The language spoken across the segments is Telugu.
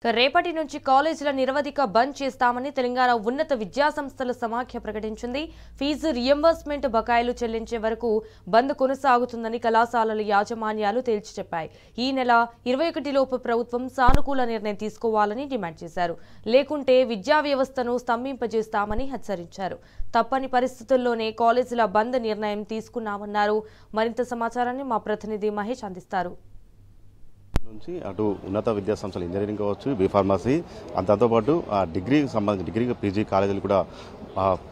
రేపటి నుంచి కాలేజీల నిరవధిక బంద్ చేస్తామని తెలంగాణ ఉన్నత విద్యాసంస్థల సమాఖ్య ప్రకటించింది. ఫీజు రియంబర్స్మెంట్ బకాయిలు చెల్లించే వరకు బంద్ కొనసాగుతుందని కళాశాలల యాజమాన్యాలు తేల్చి చెప్పాయి. ఈ నెల 21 లోపు ప్రభుత్వం సానుకూల నిర్ణయం తీసుకోవాలని డిమాండ్ చేశారు. లేకుంటే విద్యా వ్యవస్థను స్తంభింపజేస్తామని హెచ్చరించారు. తప్పని పరిస్థితుల్లోనే కాలేజీల బంద్ నిర్ణయం తీసుకున్నామన్నారు. మరింత సమాచారాన్ని మా ప్రతినిధి మహేష్ అందిస్తారు. నుంచి అటు ఉన్నత విద్యా సంస్థలు ఇంజనీరింగ్ కావచ్చు, బీ ఫార్మసీ, దాంతోపాటు డిగ్రీకి సంబంధించి డిగ్రీ పీజీ కాలేజీలు కూడా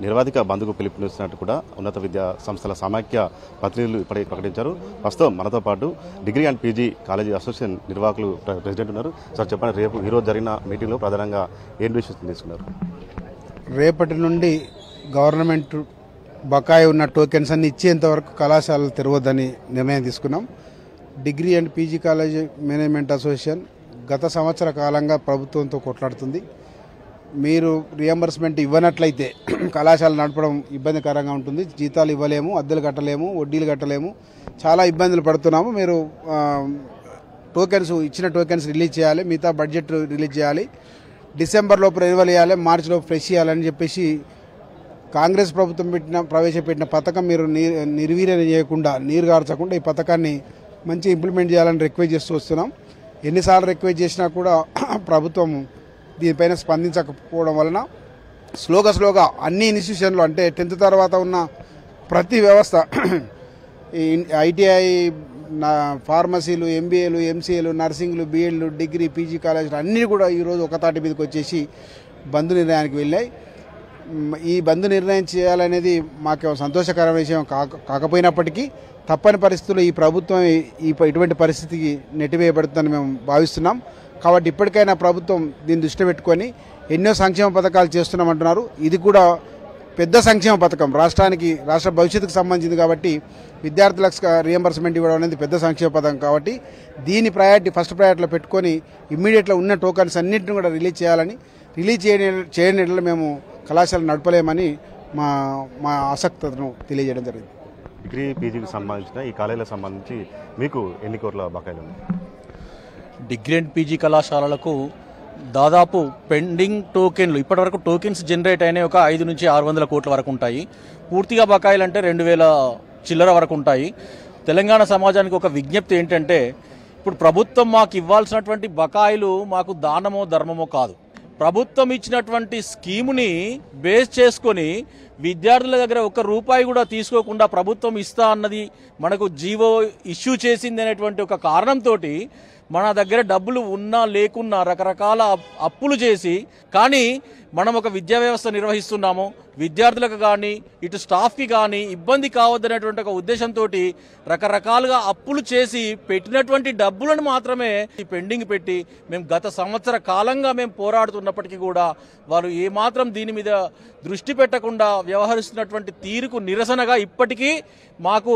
నిరవధిక బంద్కు పిలుపునిస్తున్నట్టు కూడా ఉన్నత విద్యా సంస్థల సమాఖ్య ప్రతినిధులు ఇప్పటికే ప్రకటించారు. ప్రస్తుతం మనతో పాటు degree and PG college association నిర్వాహకులు ప్రెసిడెంట్ ఉన్నారు. సార్ చెప్పండి, రేపు ఈరోజు జరిగిన మీటింగ్లో ప్రధానంగా ఏం డిసిషన్ తీసుకున్నారు? రేపటి నుండి గవర్నమెంట్ బకాయి ఉన్న టోకెన్స్ అన్ని ఇచ్చేంత వరకు కళాశాలలు తెరవద్దని నిర్ణయం తీసుకున్నాం. Degree and PG college management association గత సంవత్సర కాలంగా ప్రభుత్వంతో కొట్లాడుతుంది. మీరు రియంబర్స్మెంట్ ఇవ్వనట్లయితే కళాశాల నడపడం ఇబ్బందికరంగా ఉంటుంది. జీతాలు ఇవ్వలేము, అద్దెలు కట్టలేము, వడ్డీలు కట్టలేము, చాలా ఇబ్బందులు పడుతున్నాము. మీరు ఇచ్చిన టోకెన్స్ రిలీజ్ చేయాలి, మిగతా బడ్జెట్ రిలీజ్ చేయాలి, డిసెంబర్ లోపు రెన్యువల్ చేయాలి, మార్చి లోపు ఫ్రెష్ చేయాలని చెప్పేసి కాంగ్రెస్ ప్రభుత్వం ప్రవేశపెట్టిన పథకం మీరు నిర్వీర్యం చేయకుండా, నీరు గార్చకుండా ఈ పథకాన్ని మంచి ఇంప్లిమెంట్ చేయాలని రిక్వెస్ట్ చేస్తూ వస్తున్నాం. ఎన్నిసార్లు రిక్వెస్ట్ చేసినా కూడా ప్రభుత్వం దీనిపైన స్పందించకపోవడం వలన స్లోగా అన్ని ఇన్స్టిట్యూషన్లు అంటే 10th తర్వాత ఉన్న ప్రతి వ్యవస్థ ఐటీఐ, ఫార్మసీలు, ఎంబీఏలు, ఎంసీఏలు, నర్సింగ్లు, బీఎడ్లు, డిగ్రీ పీజీ కాలేజీలు అన్నీ కూడా ఈరోజు ఒక తాటి మీదకి వచ్చేసి బంద్ నిర్ణయానికి వెళ్ళాయి. ఈ బంద్ నిర్ణయం చేయాలనేది మాకు సంతోషకరమైన విషయం కాకపోయినప్పటికీ తప్పని పరిస్థితుల్లో ఈ ప్రభుత్వం ఇటువంటి పరిస్థితికి నెట్టివేయబడుతుందని మేము భావిస్తున్నాం. కాబట్టి ఇప్పటికైనా ప్రభుత్వం దీన్ని దృష్టి పెట్టుకొని ఎన్నో సంక్షేమ పథకాలు చేస్తున్నామంటున్నారు. ఇది కూడా పెద్ద సంక్షేమ పథకం, రాష్ట్ర భవిష్యత్తుకు సంబంధించింది కాబట్టి విద్యార్థులకు రియంబర్స్మెంట్ ఇవ్వడం అనేది పెద్ద సంక్షేమ పథకం కాబట్టి దీని ఫస్ట్ ప్రయారిటీలో పెట్టుకొని ఇమ్మీడియట్గా ఉన్న టోకన్స్ అన్నింటిని కూడా రిలీజ్ చేయని మేము కళాశాల నడపలేమని మా ఆసక్తను తెలియజేయడం జరిగింది. డిగ్రీ పీజీకి సంబంధించిన ఈ కాలేజీలకు సంబంధించి మీకు ఎన్ని కోట్ల బకాయిలు ఉన్నాయి? డిగ్రీ అండ్ పీజీ కళాశాలలకు దాదాపు పెండింగ్ టోకెన్లు ఇప్పటివరకు టోకెన్స్ జనరేట్ అయినాయి ఒక 5 నుంచి 600 కోట్ల వరకు ఉంటాయి. పూర్తిగా బకాయిలు అంటే 2000 చిల్లర వరకు ఉంటాయి. తెలంగాణ సమాజానికి ఒక విజ్ఞప్తి ఏంటంటే, ఇప్పుడు ప్రభుత్వం మాకు ఇవ్వాల్సినటువంటి బకాయిలు మాకు దానమో ధర్మమో కాదు. ప్రభుత్వం ఇచ్చినటువంటి స్కీముని బేస్ చేసుకొని విద్యార్థుల దగ్గర ₹1 కూడా తీసుకోకుండా ప్రభుత్వం ఇస్తా అన్నది మనకు జీవో ఇష్యూ చేసింది అనేటువంటి ఒక కారణంతో మన దగ్గర డబ్బులు ఉన్నా లేకున్నా రకరకాల అప్పులు చేసి కానీ మనం ఒక విద్యా వ్యవస్థ నిర్వహిస్తున్నాము, విద్యార్థులకు కానీ ఇటు స్టాఫ్కి కానీ ఇబ్బంది కావద్దనేటువంటి ఒక ఉద్దేశంతో రకరకాలుగా అప్పులు చేసి పెట్టినటువంటి డబ్బులను మాత్రమే పెండింగ్ పెట్టి మేము గత సంవత్సర కాలంగా మేము పోరాడుతున్నప్పటికీ కూడా వారు ఏమాత్రం దీని మీద దృష్టి పెట్టకుండా వ్యవహరిస్తున్నటువంటి తీరుకు నిరసనగా ఇప్పటికీ మాకు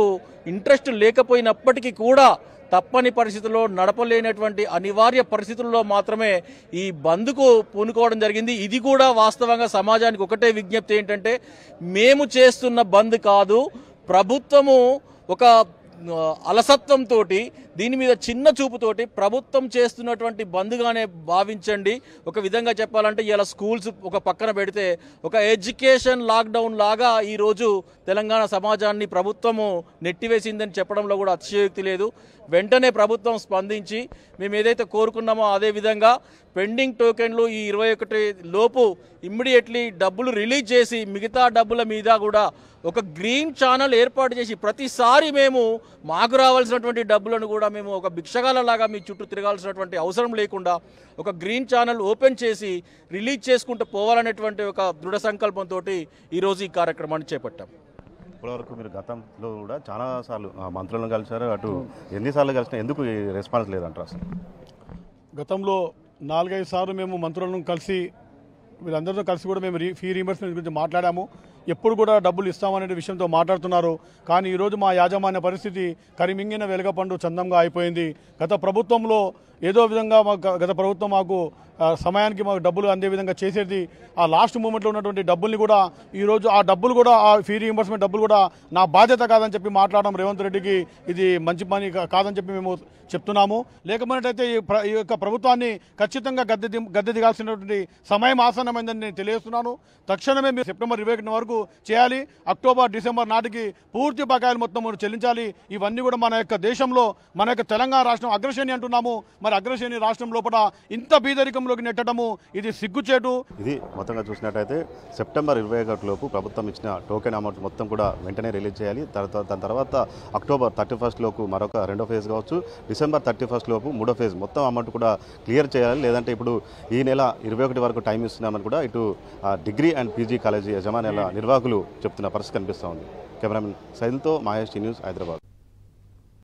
ఇంట్రెస్ట్ లేకపోయినప్పటికీ కూడా తప్పని పరిస్థితుల్లో నడపలేనటువంటి అనివార్య పరిస్థితుల్లో మాత్రమే ఈ బంద్కు పూనుకోవడం జరిగింది. ఇది కూడా వాస్తవంగా సమాజానికి ఒకటే విజ్ఞప్తి ఏంటంటే, మేము చేస్తున్న బంద్ కాదు, ప్రభుత్వము ఒక అలసత్వంతో దీని మీద చిన్న చూపుతోటి ప్రభుత్వం చేస్తున్నటువంటి బంద్గానే భావించండి. ఒక విధంగా చెప్పాలంటే ఇలా స్కూల్స్ ఒక పక్కన పెడితే ఒక ఎడ్యుకేషన్ లాక్డౌన్ లాగా ఈరోజు తెలంగాణ సమాజాన్ని ప్రభుత్వము నెట్టివేసిందని చెప్పడంలో కూడా అతిశయోక్తి లేదు. వెంటనే ప్రభుత్వం స్పందించి మేము ఏదైతే కోరుకున్నామో అదే విధంగా పెండింగ్ టోకెన్లు ఈ 21 లోపు ఇమ్మీడియట్లీ డబ్బులు రిలీజ్ చేసి మిగతా డబ్బుల మీద కూడా ఒక గ్రీన్ ఛానల్ ఏర్పాటు చేసి ప్రతిసారి మేము మాకు రావాల్సినటువంటి డబ్బులను కూడా మేము ఒక భిక్షగాలలాగా మీ చుట్టూ తిరగాల్సినటువంటి అవసరం లేకుండా ఒక గ్రీన్ ఛానల్ ఓపెన్ చేసి రిలీజ్ చేసుకుంటూ పోవాలనేటువంటి ఒక దృఢ సంకల్పంతో ఈరోజు ఈ కార్యక్రమాన్ని చేపట్టాం. ఇప్పటివరకు మీరు గతంలో కూడా చాలా సార్లు మంత్రులను కలిశారు, అటు ఎన్నిసార్లు కలిసినా ఎందుకు రెస్పాన్స్ లేదంటారు? అసలు గతంలో 4-5 సార్లు మేము మంత్రులను కలిసి వీళ్ళందరితో కలిసి కూడా మేము ఫీ రీయింబర్స్మెంట్ గురించి మాట్లాడాము. ఎప్పుడు కూడా డబ్బులు ఇస్తామనే విషయంతో మాట్లాడుతున్నారు. కానీ ఈరోజు మా యాజమాన్య పరిస్థితి కరిమింగిన వెలగపండు చందంగా అయిపోయింది. గత ప్రభుత్వంలో ఏదో విధంగా గత ప్రభుత్వం మాకు సమయానికి మాకు డబ్బులు అందే విధంగా చేసేది. ఆ లాస్ట్ మూమెంట్లో ఉన్నటువంటి డబ్బుల్ని కూడా ఈరోజు ఆ డబ్బులు కూడా ఆ ఫీ రీయింబర్స్మెంట్ డబ్బులు కూడా నా బాధ్యత కాదని చెప్పి మాట్లాడడం రేవంత్ రెడ్డికి ఇది మంచి పని కాదని చెప్పి మేము చెప్తున్నాము. లేకపోయినట్టయితే ఈ యొక్క ప్రభుత్వాన్ని ఖచ్చితంగా గద్దె దిగాల్సినటువంటి సమయం ఆసన్నమైందని నేను తెలియజేస్తున్నాను. తక్షణమే మీరు సెప్టెంబర్ 21 వరకు చేయాలి. అక్టోబర్ డిసెంబర్ నాటికి పూర్తి బకాయిలు మొత్తం చెల్లించాలి. ఇవన్నీ కూడా మన యొక్క దేశంలో మన యొక్క తెలంగాణ రాష్ట్రం అగ్రశ్రేణి అంటున్నాము. మరి అగ్రశ్రేణి రాష్ట్రం లోపల ఇంత బీదరికంలోకి నెట్టడము ఇది సిగ్గుచేటు. ఇది మొత్తంగా చూసినట్టయితే సెప్టెంబర్ 21 లోపు ప్రభుత్వం ఇచ్చిన టోకెన్ అమౌంట్ మొత్తం కూడా వెంటనే రిలీజ్ చేయాలి. దాని తర్వాత అక్టోబర్ 31 లోపు మరొక రెండో ఫేజ్ కావచ్చు, డిసెంబర్ 31 లోపు మూడో ఫేజ్ మొత్తం అమౌంట్ కూడా క్లియర్ చేయాలి. లేదంటే ఇప్పుడు ఈ నెల 21 వరకు టైం ఇస్తున్నామని కూడా ఇటు డిగ్రీ అండ్ పీజీ కాలేజీ యజమానుల నిర్వాహకులు చెప్తున్న పరిస్థితి కనిపిస్తూ ఉంది. కెమెరామెన్ సైదుల్తో మహేష్ న్యూస్ హైదరాబాద్.